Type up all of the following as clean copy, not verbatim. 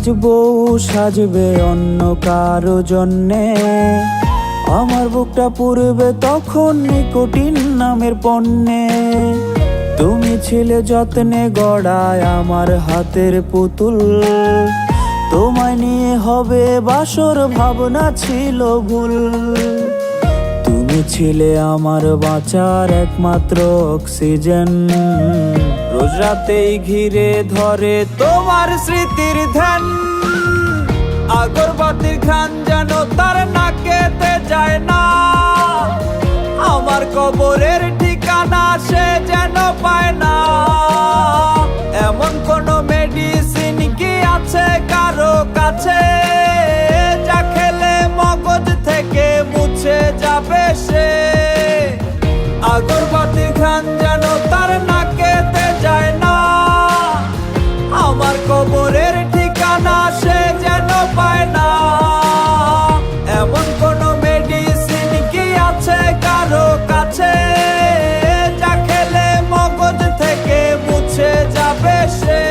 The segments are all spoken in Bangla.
আজ বউ সাজবে অন্য কারো জন্যে, আমার বুকটা পুড়বে তখন নিকোটিন নামের পণ্যে। তুমি ছিলে যত্নে গড়ায় আমার হাতের পুতুল, তোমায় নিয়ে হবে বাসর ভাবনা ছিল ভুল। তুমি ছিলে আমার বাঁচার একমাত্র অক্সিজেন, রোজ রাতেই ঘিরে ধরে তোমার স্মৃতির ধ্যান। আগরবাতির ঘ্রাণ যেন তার নাকেতে যায় না, আমার কবরের ঠিকানা সে যেন পায় না। এমন কোন মেডিসিন কি আছে কারো কাছে, যা খেলে মগজ থেকে মুছে যাবে সে। আগরবাতির ঘ্রাণ যেন তার নাকেতে যায় না, আমার কবরের ঠিকানা সে যেন পায় না। এমন কোন মেডিসিন কি আছে কারো কাছে, যা খেলে মগজ থেকে মুছে যাবে সে।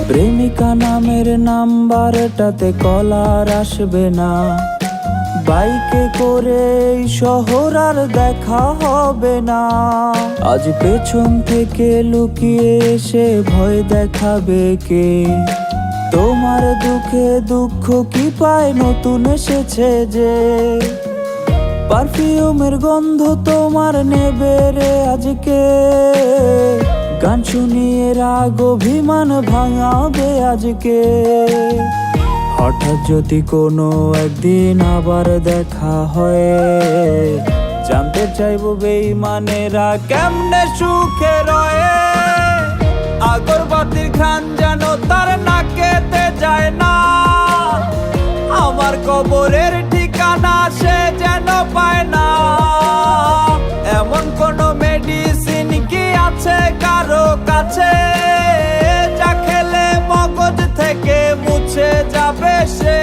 প্রেমিকা নামের নাম্বারটাতে কলার আসবে না, বাইকে করে এই শহর আর দেখা হবে না। আজ পেছন থেকে লুকিয়ে এসে ভয় দেখাবে কে, তোমার দুঃখে দুঃখ কি পায় নতুন এসেছে যে। পারফিউমের গন্ধ তোমার নেবে রে আজকে, গান শুনিয়ে রাগ অভিমান ভাঙাবে আজকে। হঠাৎ যদি কোনো একদিন আবার দেখা হয়, জানতে চাইবো বেঈমানেরা কেমনে সুখে রয়ে। আগরবাতির ঘ্রাণ যেন তার নাকেতে যায় না, আমার কবরের ঠিকানা সে যেন পায় না। এমন কোন মেডিসিন কি আছে কারো কাছে, যা খেলে মগজ থেকে মুছে যাবে সে।